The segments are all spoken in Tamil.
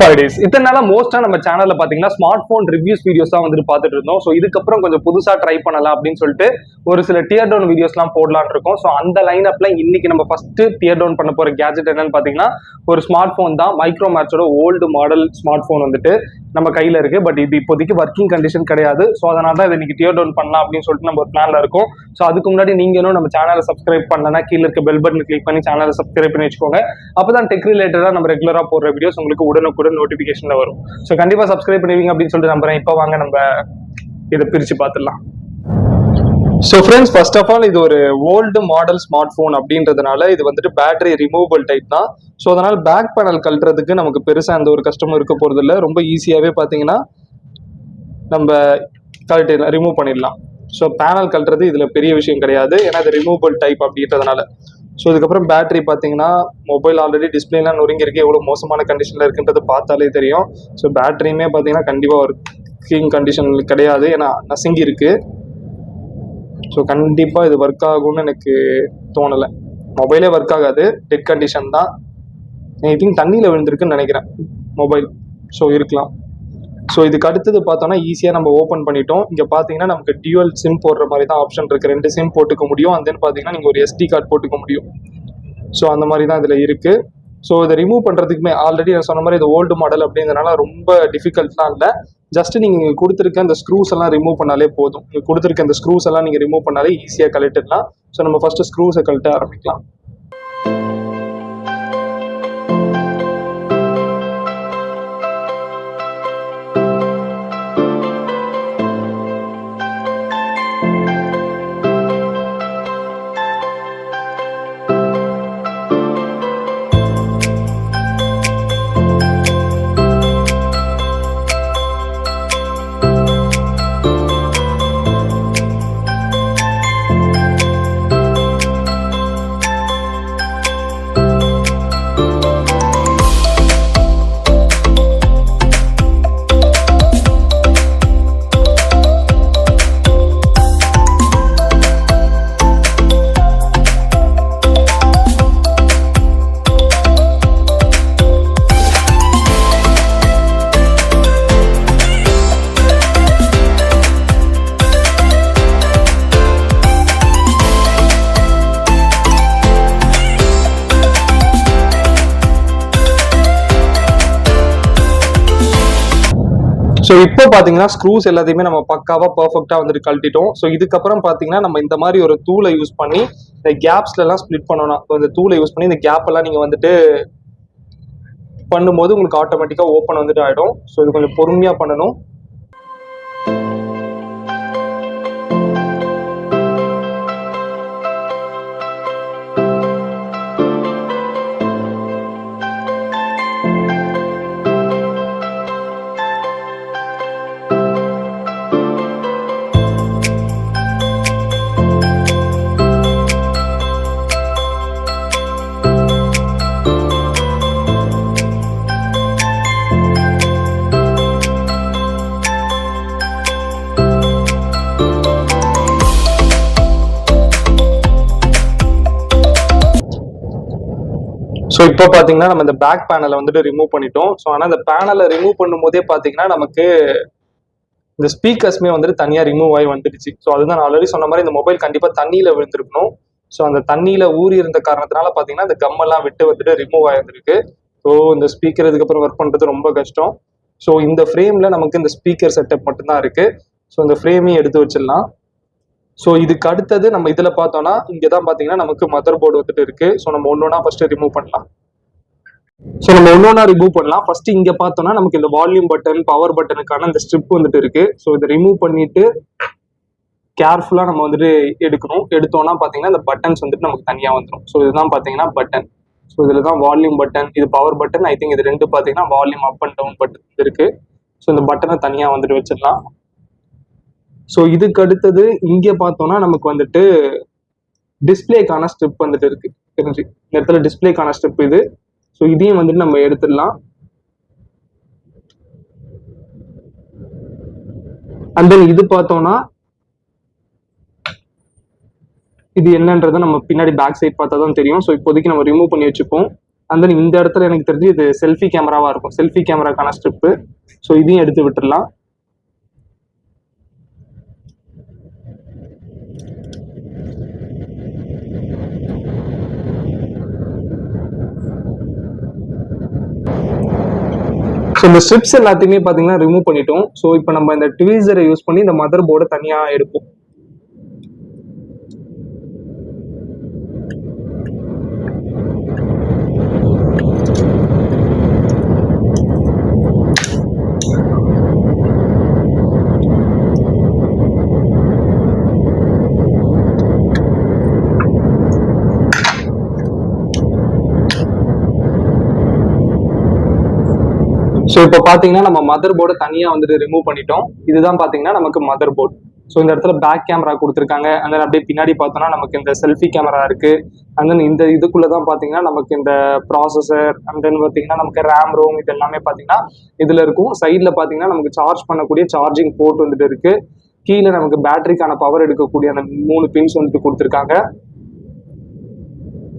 ஹாலிடேஸ் இதனால மோஸ்டா நம்ம சேனல்ல பாத்தீங்கன்னா ஸ்மார்ட் போன் ரிவ்யூஸ் வீடியோஸ் தான் வந்துட்டு பார்த்துட்டு இருந்தோம். ஸோ இதுக்கப்புறம் கொஞ்சம் புதுசா ட்ரை பண்ணலாம் அப்படின்னு சொல்லிட்டு ஒரு சில டியர் டவுன் வீடியோஸ்லாம் போடலான்னு இருக்கோம். ஸோ அந்த லைன் அப்ல இன்னைக்கு நம்ம ஃபர்ஸ்ட் டியர் டவுன் பண்ண போற கேஜெட் என்னன்னு பாத்தீங்கன்னா ஒரு ஸ்மார்ட் போன் தான். மைக்ரோமேக்ஸோட ஓல்டு மாடல் ஸ்மார்ட் போன் வந்துட்டு நம்ம கையில இருக்கு. பட் இது இப்போதைக்கு ஒர்க்கிங் கண்டிஷன் கிடையாது. ஸோ அதனால தான் இதை இன்னைக்கு டியர் டவுன் பண்ணலாம் அப்படின்னு சொல்லிட்டு நம்ம ஒரு பிளான்ல இருக்கோம். ஸோ அதுக்கு முன்னாடி நீங்களும் நம்ம சேனலை சப்ஸ்கிரைப் பண்ணலன்னா கீழே இருக்க பெல் பட்டன் கிளிக் பண்ணி சேனலை சப்ஸ்கிரைப் பண்ணி வச்சுக்கோங்க. அப்பதான் டெக் ரிலேட்டடா நம்ம ரெகுலரா போடுற வீடியோஸ் உங்களுக்கு உடனுக்குடன் நோட்டிபிகேஷன்ல வரும். ஸோ கண்டிப்பா சப்ஸ்கிரைப் பண்ணுவீங்க அப்படின்னு சொல்லிட்டு நம்புறேன். இப்போ வாங்க நம்ம இதை பிரிச்சு பார்த்துடலாம். So friends, first of all இது ஒரு ஓல்டு மாடல் ஸ்மார்ட் போன் அப்படின்றதுனால இது வந்துட்டு பேட்டரி ரிமூவபிள் டைப் தான். ஸோ அதனால பேக் பேனல் கழட்டுறதுக்கு நமக்கு பெருசாக அந்த ஒரு கஷ்டமும் இருக்க போறது இல்லை. ரொம்ப ஈஸியாகவே பார்த்தீங்கன்னா நம்ம கழட்டிடலாம், ரிமூவ் பண்ணிடலாம். ஸோ பேனல் கழட்டுறது இதில் பெரிய விஷயம் கிடையாது, ஏன்னா இது ரிமூவபிள் டைப் அப்படின்றதுனால. ஸோ இதுக்கப்புறம் பேட்டரி பார்த்தீங்கன்னா மொபைல் ஆல்ரெடி டிஸ்பிளேலாம் நொறுங்கிருக்கு, எவ்வளோ மோசமான கண்டிஷனில் இருக்குன்றது பார்த்தாலே தெரியும். ஸோ பேட்டரியுமே பார்த்தீங்கன்னா கண்டிப்பாக ஒர்க்கிங் கண்டிஷன் கிடையாது, ஏன்னா நசுங்கி இருக்கு. ஸோ கண்டிப்பாக இது ஒர்க் ஆகும்னு எனக்கு தோணலை. மொபைலே ஒர்க் ஆகாது, டெட் கண்டிஷன் தான். ஐ திங்க் தண்ணியில் விழுந்திருக்குன்னு நினைக்கிறேன் மொபைல். ஸோ இருக்கலாம். ஸோ இதுக்கு அடுத்தது பார்த்தோன்னா ஈஸியாக நம்ம ஓப்பன் பண்ணிட்டோம். இங்கே பார்த்தீங்கன்னா நமக்கு டியூவல் சிம் போடுற மாதிரி தான் ஆப்ஷன் இருக்குது. 2 சிம் போட்டுக்க முடியும். அந்த பார்த்தீங்கன்னா நீங்கள் ஒரு SD கார்டு போட்டுக்க முடியும். ஸோ அந்த மாதிரி தான் இதில் இருக்குது. ஸோ இதை ரிமூவ் பண்ணுறதுக்குமே ஆல்ரெடி நான் சொன்ன மாதிரி இது ஓல்டு மாடல் அப்படிங்கிறதுனால ரொம்ப டிஃபிகல்ட்லாம் இல்லை. ஜஸ்ட் நீங்கள் கொடுத்துருக்க அந்த ஸ்க்ரூஸ் எல்லாம் ரிமூவ் பண்ணாலே போதும். நீங்கள் கொடுத்துருக்க அந்த ஸ்க்ரூஸ் எல்லாம் நீங்கள் ரிமூவ் பண்ணாலே ஈஸியாக கழட்டிடலாம். ஸோ நம்ம ஃபர்ஸ்ட் ஸ்க்ரூஸை கழட்ட ஆரம்பிக்கலாம். ஸோ இப்போ பார்த்தீங்கன்னா ஸ்க்ரூஸ் எல்லாத்தையுமே நம்ம பக்காவாக பர்ஃபெக்டாக வந்துட்டு கழட்டிட்டோம். ஸோ இதுக்கப்புறம் பார்த்தீங்கன்னா நம்ம இந்த மாதிரி ஒரு டூலை யூஸ் பண்ணி இந்த கேப்ஸ்லாம் ஸ்ப்ளிட் பண்ணணும். ஸோ இந்த டூலை யூஸ் பண்ணி இந்த கேப் எல்லாம் நீங்கள் வந்துட்டு பண்ணும்போது உங்களுக்கு ஆட்டோமேட்டிக்காக ஓப்பன் வந்துட்டு ஆகிடும். ஸோ இது கொஞ்சம் பொறுமையாக பண்ணணும். ஸோ இப்போ பார்த்தீங்கன்னா நம்ம இந்த பேக் பேனலை வந்துட்டு ரிமூவ் பண்ணிட்டோம். ஸோ ஆனால் இந்த பேனலை ரிமூவ் பண்ணும்போதே பார்த்தீங்கன்னா நமக்கு இந்த ஸ்பீக்கர்ஸ்மே வந்துட்டு தனியாக ரிமூவ் ஆகி வந்துடுச்சு. ஸோ அதுதான் நான் ஆல்ரெடி சொன்ன மாதிரி இந்த மொபைல் கண்டிப்பாக தண்ணியில் விழுந்திருக்கணும். ஸோ அந்த தண்ணியில் ஊறி இருந்த காரணத்தினால பார்த்தீங்கன்னா இந்த கம்மெல்லாம் விட்டு வந்துட்டு ரிமூவ் ஆகிருந்திருக்கு. ஸோ இந்த ஸ்பீக்கர் இதுக்கப்புறம் ஒர்க் பண்ணுறது ரொம்ப கஷ்டம். ஸோ இந்த ஃப்ரேமில் நமக்கு இந்த ஸ்பீக்கர் செட்டப் மட்டும்தான் இருக்குது. ஸோ இந்த ஃப்ரேமையும் எடுத்து வச்சிடலாம். ஸோ இதுக்கு அடுத்தது நம்ம இதில் பார்த்தோம்னா இங்கே தான் பார்த்தீங்கன்னா நமக்கு மதர் போர்டு வந்துட்டு இருக்கு. ஸோ நம்ம ஒன்னொன்னா ஃபர்ஸ்ட் ரிமூவ் பண்ணலாம். ஸோ நம்ம ஒன்னொன்னா ரிமூவ் பண்ணலாம். ஃபர்ஸ்ட் இங்கே பார்த்தோம்னா நமக்கு இந்த வால்யூம் பட்டன், பவர் பட்டனுக்கான இந்த ஸ்ட்ரிப் வந்துட்டு இருக்கு. ஸோ இதை ரிமூவ் பண்ணிட்டு கேர்ஃபுல்லாக நம்ம வந்துட்டு எடுக்கணும். எடுத்தோம்னா பார்த்தீங்கன்னா இந்த பட்டன்ஸ் வந்துட்டு நமக்கு தனியாக வந்துடும். ஸோ இதுதான் பார்த்தீங்கன்னா பட்டன். ஸோ இதில் தான் வால்யூம் பட்டன், இது பவர் பட்டன். ஐ திங்க் இது ரெண்டு பார்த்தீங்கன்னா volume up and down button இருக்கு. ஸோ இந்த பட்டனை தனியாக வந்துட்டு வச்சிடலாம். ஸோ இதுக்கு அடுத்தது இங்கே பார்த்தோம்னா நமக்கு வந்துட்டு டிஸ்பிளேக்கான ஸ்ட்ரிப் வந்துட்டு இருக்கு. தெரிஞ்சு இந்த இடத்துல டிஸ்பிளேக்கான ஸ்ட்ரிப் இது. ஸோ இதையும் வந்துட்டு நம்ம எடுத்துடலாம். அண்ட் தென் இது பார்த்தோம்னா இது என்னன்றதை நம்ம பின்னாடி பேக் சைட் பார்த்தா தான் தெரியும். ஸோ இப்போதைக்கு நம்ம ரிமூவ் பண்ணி வச்சுப்போம். அண்ட் தென் இந்த இடத்துல எனக்கு தெரிஞ்சு இது செல்ஃபி கேமராவா இருக்கும், செல்ஃபி கேமராக்கான ஸ்ட்ரிப்பு. ஸோ இதையும் எடுத்து விட்டுடலாம். ஸோ இந்த ஸ்ட்ரிப்ஸ் எல்லாத்தையுமே பார்த்தீங்கன்னா ரிமூவ் பண்ணிட்டோம். ஸோ இப்போ நம்ம இந்த ட்வீசரை யூஸ் பண்ணி இந்த மதர் போர்டை தனியாக எடுப்போம். ஸோ இப்போ பார்த்தீங்கன்னா நம்ம மதர் போர்டை தனியாக வந்துட்டு ரிமூவ் பண்ணிட்டோம். இதுதான் பார்த்தீங்கன்னா நமக்கு மதர் போர்டு. ஸோ இந்த இடத்துல பேக் கேமரா கொடுத்துருக்காங்க. அண்ட் தென் அப்படியே பின்னாடி பார்த்தோம்னா நமக்கு இந்த செல்ஃபி கேமரா இருக்கு. அண்ட் தென் இந்த இதுக்குள்ள தான் பார்த்தீங்கன்னா நமக்கு இந்த ப்ராசஸர், அண்ட் தென் பார்த்தீங்கன்னா நமக்கு ரேம், ரோம் இது எல்லாமே பார்த்தீங்கன்னா இதில் இருக்கும். சைடில் பார்த்தீங்கன்னா நமக்கு சார்ஜ் பண்ணக்கூடிய சார்ஜிங் போர்ட் வந்துட்டு இருக்கு. கீழே நமக்கு பேட்டரிக்கான பவர் எடுக்கக்கூடிய அந்த 3 பின்ஸ் வந்துட்டு கொடுத்துருக்காங்க.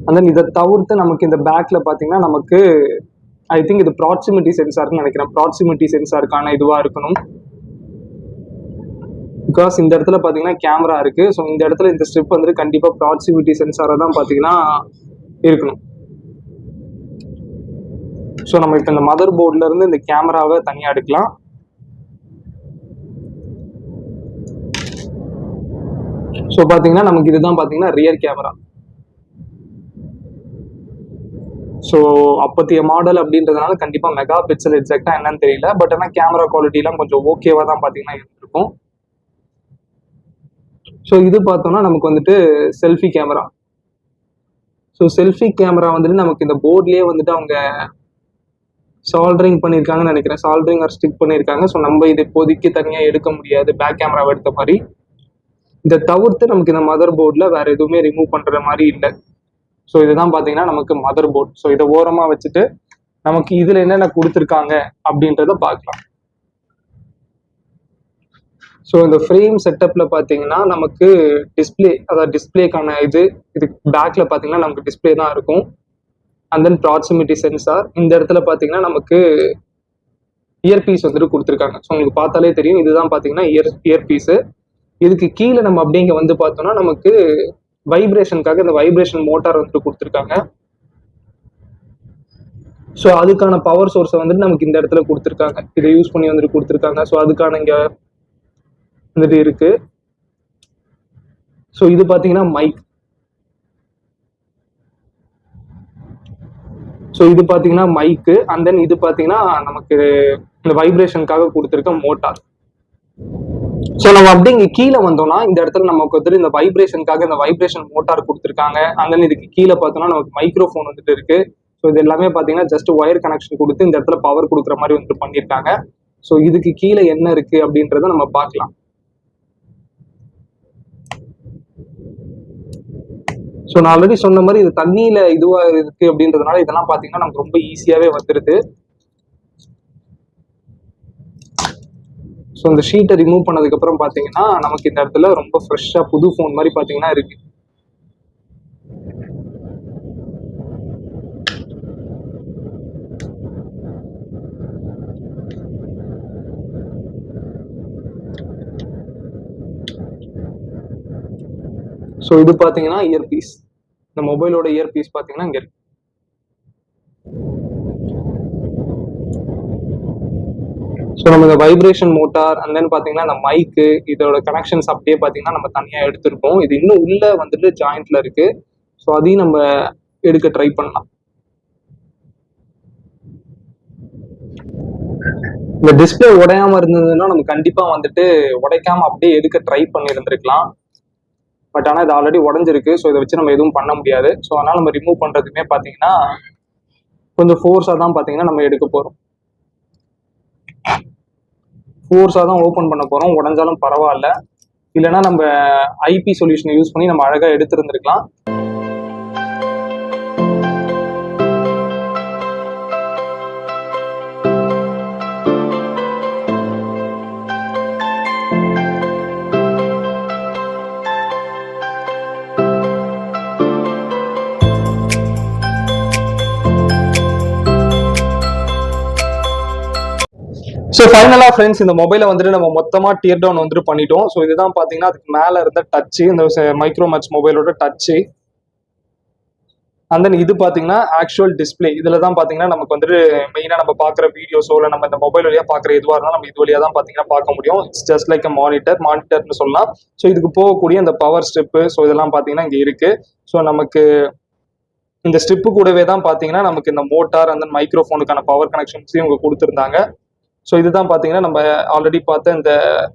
அண்ட் தென் இதை தவிர்த்து நமக்கு இந்த பேக்ல பார்த்தீங்கன்னா நமக்கு ஐ திங்க் இது ப்ராக்சிமிட்டி சென்சார்னு நினைக்கிறேன். ப்ராக்சிமிட்டி சென்சாருக்கான இதுவாக இருக்கணும். பிகாஸ் இந்த இடத்துல பார்த்தீங்கன்னா கேமரா இருக்கு. ஸோ இந்த இடத்துல இந்த ஸ்ட்ரிப் வந்துட்டு கண்டிப்பாக ப்ராக்சிமிட்டி சென்சாராக தான் பார்த்தீங்கன்னா இருக்கணும். ஸோ நம்ம இப்போ இந்த மதர் போர்ட்ல இருந்து இந்த கேமராவை தனியாக எடுக்கலாம். ஸோ பார்த்தீங்கன்னா நமக்கு இதுதான் பார்த்தீங்கன்னா ரியர் கேமரா. ஸோ அப்பத்திய மாடல் அப்படின்றதுனால கண்டிப்பாக மெகா பிக்சல் எக்ஸாக்டா என்னன்னு தெரியல. பட் ஆனால் கேமரா குவாலிட்டிலாம் கொஞ்சம் ஓகேவா தான் பார்த்தீங்கன்னா இருந்திருக்கும். ஸோ இது பார்த்தோம்னா நமக்கு வந்துட்டு selfie camera. So selfie camera வந்துட்டு நமக்கு இந்த போர்ட்லேயே வந்துட்டு அவங்க சால்டரிங் பண்ணியிருக்காங்கன்னு நினைக்கிறேன். சால்டரிங் ஆர் ஸ்டிக் பண்ணியிருக்காங்க. ஸோ நம்ம இது இப்போதைக்கு தனியாக எடுக்க முடியாது பேக் கேமராவை எடுத்த மாதிரி. இதை தவிர்த்து நமக்கு இந்த மதர் போர்டில் வேற எதுவுமே ரிமூவ் பண்ணுற மாதிரி இல்லை. ஸோ இதுதான் பார்த்தீங்கன்னா நமக்கு மதர் போர்ட். ஸோ இதை ஓரமாக வச்சுட்டு நமக்கு இதில் என்னென்ன கொடுத்துருக்காங்க அப்படின்றத பார்க்கலாம். ஸோ இந்த ஃப்ரேம் செட்டப்பில் பார்த்தீங்கன்னா நமக்கு டிஸ்பிளே, அதாவது டிஸ்பிளேக்கான இது பேக்ல பார்த்தீங்கன்னா நமக்கு டிஸ்பிளே தான் இருக்கும். And then proximity sensor. இந்த இடத்துல பார்த்தீங்கன்னா நமக்கு இயர்பீஸ் வந்துட்டு கொடுத்துருக்காங்க. ஸோ உங்களுக்கு பார்த்தாலே தெரியும் இதுதான் பார்த்தீங்கன்னா இயர்பீஸு. இதுக்கு கீழே நம்ம அப்படியே இங்கே வந்து பார்த்தோம்னா நமக்கு வைப்ரேஷனுக்காக இந்த வைப்ரேஷன் மோட்டார் வந்துட்டு கொடுத்துருக்காங்க. ஸோ அதுக்கான பவர் சோர்ஸை வந்துட்டு நமக்கு இந்த இடத்துல கொடுத்துருக்காங்க. இதை யூஸ் பண்ணி வந்துட்டு கொடுத்துருக்காங்க. ஸோ அதுக்கான இங்கே வந்துட்டு இருக்கு. ஸோ இது பார்த்தீங்கன்னா மைக். ஸோ இது பார்த்தீங்கன்னா மைக்கு. அண்ட் தென் இது பார்த்தீங்கன்னா நமக்கு இந்த வைப்ரேஷனுக்காக கொடுத்துருக்க மோட்டார். ஸோ நம்ம அப்படி இங்கே கீழே வந்தோம்னா இந்த இடத்துல நமக்கு வந்துட்டு இந்த வைப்ரேஷனுக்காக இந்த வைப்ரேஷன் மோட்டார் கொடுத்துருக்காங்க. அண்ட் தென் இதுக்கு கீழே பார்த்தோம்னா நமக்கு மைக்ரோஃபோன் வந்துட்டு இருக்கு. ஸோ இது எல்லாமே பார்த்தீங்கன்னா ஜஸ்ட் ஒயர் கனெக்ஷன் கொடுத்து இந்த இடத்துல பவர் கொடுக்குற மாதிரி வந்துட்டு பண்ணியிருக்காங்க. ஸோ இதுக்கு கீழே என்ன இருக்கு அப்படின்றத நம்ம பார்க்கலாம். ஸோ நான் ஆல்ரெடி சொன்ன மாதிரி இது தண்ணியில இதுவாக இருக்கு அப்படின்றதுனால இதெல்லாம் பார்த்தீங்கன்னா நமக்கு ரொம்ப ஈஸியாகவே வந்துடுது. ஸோ இந்த ஷீட்டை ரிமூவ் பண்ணதுக்கப்புறம் பார்த்தீங்கன்னா நமக்கு இந்த இடத்துல ரொம்ப ஃப்ரெஷ்ஷாக புது ஃபோன் மாதிரி பார்த்தீங்கன்னா இருக்கு. ஸோ இது பார்த்தீங்கன்னா இயர்பீஸ். இந்த மொபைலோட இயர்பீஸ் பார்த்தீங்கன்னா இங்கே இருக்கு. ஸோ நம்ம இந்த வைப்ரேஷன் மோட்டார் அண்ட் தென் பார்த்தீங்கன்னா இந்த மைக்கு இதோட கனெக்ஷன்ஸ் அப்படியே பார்த்தீங்கன்னா நம்ம தனியாக எடுத்திருக்கோம். இது இன்னும் உள்ள வந்துட்டு ஜாயிண்ட்ல இருக்கு. ஸோ அதையும் நம்ம எடுக்க ட்ரை பண்ணலாம். இந்த டிஸ்பிளே உடையாம இருந்ததுன்னா நம்ம கண்டிப்பா வந்துட்டு உடைக்காம அப்படியே எடுக்க ட்ரை பண்ணி இருந்திருக்கலாம். பட் ஆனால் இது ஆல்ரெடி உடஞ்சிருக்கு. ஸோ இதை வச்சு நம்ம எதுவும் பண்ண முடியாது. ஸோ அதனால நம்ம ரிமூவ் பண்றதுமே பார்த்தீங்கன்னா கொஞ்சம் ஃபோர்ஸாக தான் பார்த்தீங்கன்னா நம்ம எடுக்க போறோம். ஃபோர்ஸாக தான் ஓப்பன் பண்ண போறோம். உடஞ்சாலும் பரவாயில்ல. இல்லைன்னா நம்ம ஐபி சொல்யூஷனை யூஸ் பண்ணி நம்ம அழகாக எடுத்துருந்துருக்கலாம். ஸோ ஃபைனலாக ஃப்ரெண்ட்ஸ் இந்த மொபைலை வந்துட்டு நம்ம மொத்தமாக டியர் டவுன் வந்துட்டு பண்ணிட்டோம். ஸோ இதுதான் பார்த்தீங்கன்னா அதுக்கு மேலே இருந்த டச்சு, இந்த மைக்ரோமேக்ஸ் மொபைலோட டச்சு. அண்ட் தென் இது பார்த்தீங்கன்னா ஆக்சுவல் டிஸ்பிளே. இதில் தான் பார்த்தீங்கன்னா நமக்கு வந்துட்டு மெயினாக நம்ம பார்க்குற வீடியோஸோ இல்லை நம்ம இந்த மொபைல் வழியாக பார்க்குற எதுவாக இருந்தாலும் நம்ம இது வழியாக தான் பார்த்தீங்கன்னா பார்க்க முடியும். இட்ஸ் ஜஸ்ட் லைக் மானிட்டர்னு சொல்லலாம். ஸோ இதுக்கு போகக்கூடிய இந்த பவர் ஸ்ட்ரிப்பு, ஸோ இதெல்லாம் பார்த்தீங்கன்னா இங்கே இருக்கு. ஸோ நமக்கு இந்த ஸ்ட்ரிப்பு கூடவே தான் பார்த்தீங்கன்னா நமக்கு இந்த மோட்டார் அந்த மைக்ரோஃபோனுக்கான பவர் கனெக்ஷன்ஸையும் இவங்க கொடுத்துருந்தாங்க. ஸோ இதுதான் பார்த்தீங்கன்னா நம்ம ஆல்ரெடி பார்த்த இந்த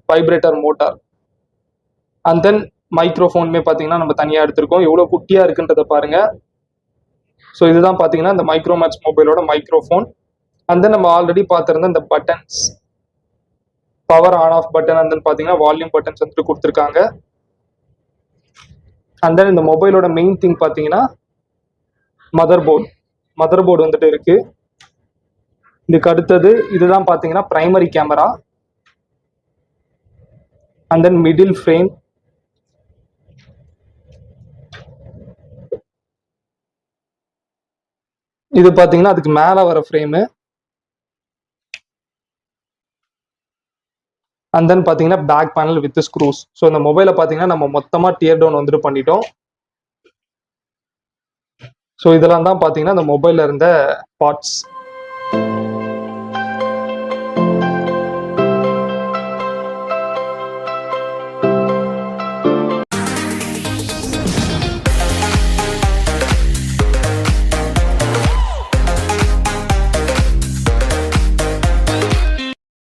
வைப்ரேட்டர் மோட்டார். அண்ட் தென் மைக்ரோஃபோனுமே பார்த்தீங்கன்னா நம்ம தனியாக எடுத்திருக்கோம். எவ்வளோ குட்டியாக இருக்குன்றதை பாருங்க. ஸோ இதுதான் பார்த்தீங்கன்னா இந்த மைக்ரோமேக்ஸ் மொபைலோட மைக்ரோஃபோன். அண்ட் தென் நம்ம ஆல்ரெடி பார்த்துருந்த இந்த buttons, power on off button, and then பார்த்தீங்கன்னா வால்யூம் பட்டன்ஸ் வந்துட்டு கொடுத்துருக்காங்க. அண்ட் தென் இந்த மொபைலோட மெயின் திங் பார்த்தீங்கன்னா மதர் போர்டு வந்துட்டு இருக்கு. இதுக்கு அடுத்தது இதுதான் பார்த்தீங்கன்னா primary camera, and then middle frame, இது பார்த்தீங்கன்னா அதுக்கு மேலே வர ஃப்ரேமு, அண்ட் தென் பார்த்தீங்கன்னா back panel with screws. So இந்த மொபைலை பார்த்தீங்கன்னா நம்ம மொத்தமாக டியர் டவுன் வந்துட்டு பண்ணிட்டோம். ஸோ இதெல்லாம் தான் பார்த்தீங்கன்னா இந்த மொபைலில் இருந்த பார்ட்ஸ்.